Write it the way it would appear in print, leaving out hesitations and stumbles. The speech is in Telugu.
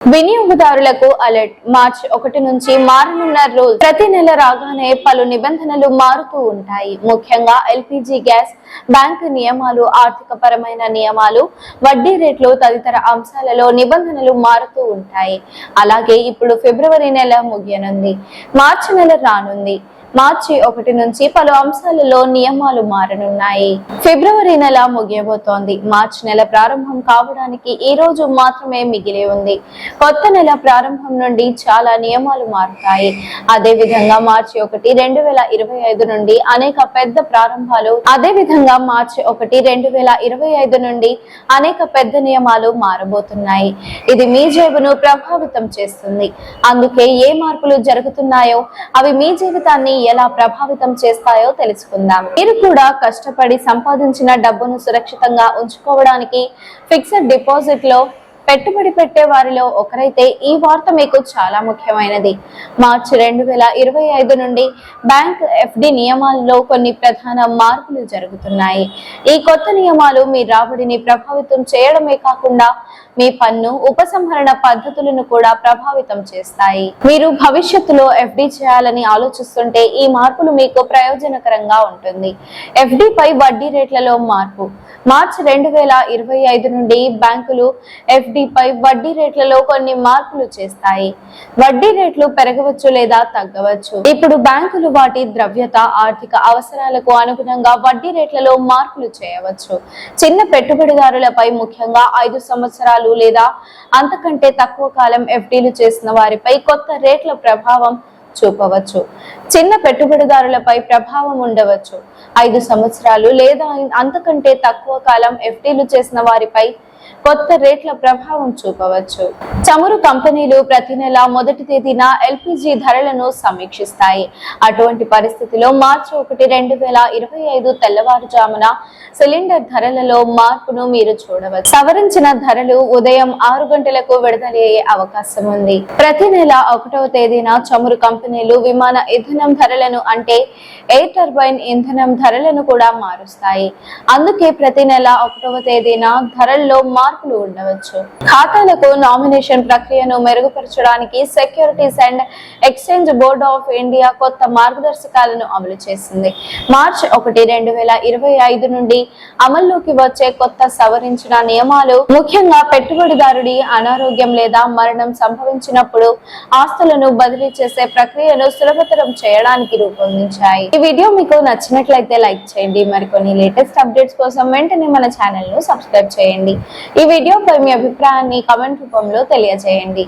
వినియోగదారులకు అలర్ట్. మార్చి 1 నుంచి మారనున్న రూల్. ప్రతి నెల రాగానే పలు నిబంధనలు మారుతూ ఉంటాయి. ముఖ్యంగా ఎల్పీజీ గ్యాస్, బ్యాంకు నియమాలు, ఆర్థిక పరమైన నియమాలు, వడ్డీ రేట్లు తదితర అంశాలలో నిబంధనలు మారుతూ ఉంటాయి. అలాగే ఇప్పుడు ఫిబ్రవరి నెల ముగియనుంది, మార్చి నెల రానుంది. మార్చి 1 నుంచి పలు అంశాలలో నియమాలు మారనున్నాయి. ఫిబ్రవరి నెల ముగియబోతోంది. మార్చి నెల ప్రారంభం కావడానికి ఈ రోజు మాత్రమే మిగిలి ఉంది. కొత్త నెల ప్రారంభం నుండి చాలా నియమాలు మారుతాయి. అదే విధంగా మార్చి 1, 2025 నుండి అనేక పెద్ద ప్రారంభాలు మార్చి 1, 2025 నుండి అనేక పెద్ద నియమాలు మారబోతున్నాయి. ఇది మీ జేబును ప్రభావితం చేస్తుంది. అందుకే ఏ మార్పులు జరుగుతున్నాయో అవి మీ జీవితాన్ని ఎలా ప్రభావితం చేస్తాయో తెలుసుకుందాం. మీరు కూడా కష్టపడి సంపాదించిన డబ్బును సురక్షితంగా ఉంచుకోవడానికి ఫిక్స్డ్ డిపాజిట్ లో పెట్టుబడి పెట్టే వారిలో ఒకరైతే ఈ వార్త మీకు చాలా ముఖ్యమైనది. మార్చి 2025 నుండి బ్యాంక్ ఎఫ్డి నియమాల్లో కొన్ని ప్రధాన మార్పులు జరుగుతున్నాయి. ఈ కొత్త నియమాలు మీ రాబడిని ప్రభావితం చేయడమే కాకుండా మీ పన్ను ఉపసంహరణ పద్ధతులను కూడా ప్రభావితం చేస్తాయి. మీరు భవిష్యత్తులో ఎఫ్డి చేయాలని ఆలోచిస్తుంటే ఈ మార్పులు మీకు ప్రయోజనకరంగా ఉంటుంది. ఎఫ్డి పై వడ్డీ రేట్లలో మార్పు. మార్చి 2025 నుండి బ్యాంకులు ఎఫ్డి పై వడ్డీ రేట్లలో కొన్ని మార్పులు చేస్తాయి. వడ్డీ రేట్లు పెరగవచ్చు లేదా తగ్గవచ్చు. ఇప్పుడు బ్యాంకులు వాటి ద్రవ్యత, ఆర్థిక అవసరాలకు అనుగుణంగా వడ్డీ రేట్లలో మార్పులు చేయవచ్చు. చిన్న పెట్టుబడిదారులపై, ముఖ్యంగా 5 సంవత్సరాలు లేదా అంతకంటే తక్కువ కాలం ఎఫ్డీలు చేసిన వారిపై కొత్త రేట్ల ప్రభావం చూపవచ్చు. చిన్న పెట్టుబడిదారులపై ప్రభావం ఉండవచ్చు. 5 సంవత్సరాలు లేదా అంతకంటే తక్కువ కాలం ఎఫ్డీలు చేసిన వారిపై కొత్త రేట్ల ప్రభావం చూపవచ్చు. చమురు కంపెనీలు ప్రతి నెల మొదటి తేదీన ఎల్పీజీ ధరలను సమీక్షిస్తాయి. అటువంటి పరిస్థితిలో మార్చి 1, 2025 తెల్లవారుజామున సిలిండర్ ధరలలో మార్పును మీరు చూడవచ్చు. సవరించిన ధరలు ఉదయం 6 గంటలకు విడుదలయ్యే అవకాశం ఉంది. ప్రతి నెల 1వ తేదీన చమురు కంపెనీలు విమాన ఇంధనం ధరలను, అంటే ఎయిర్ టర్బైన్ ఇంధనం ధరలను కూడా మారుస్తాయి. అందుకే ప్రతి నెల 1వ తేదీన ధరల్లో మార్పులు ఉండవచ్చు. ఖాతాలకు నామినేషన్ ప్రక్రియను మెరుగుపరచడానికి securities and exchange board of India కొత్త మార్గదర్శకాలను అమలు చేసింది. మార్చి 1, 2025 నుండి అమల్లోకి వచ్చే కొత్త సవరించిన నియమాలు ముఖ్యంగా పెట్టుబడిదారుడి అనారోగ్యం లేదా మరణం సంభవించినప్పుడు ఆస్తులను బదిలీ చేసే ప్రక్రియను సులభతరం చేయడానికి రూపొందించాయి. ఈ వీడియో మీకు నచ్చినట్లయితే లైక్ చేయండి. మరికొన్ని లేటెస్ట్ అప్డేట్స్ కోసం వెంటనే మన ఛానల్ ను సబ్స్క్రైబ్ చేయండి. ఈ వీడియోపై మీ అభిప్రాయాన్ని కామెంట్ రూపంలో తెలియజేయండి.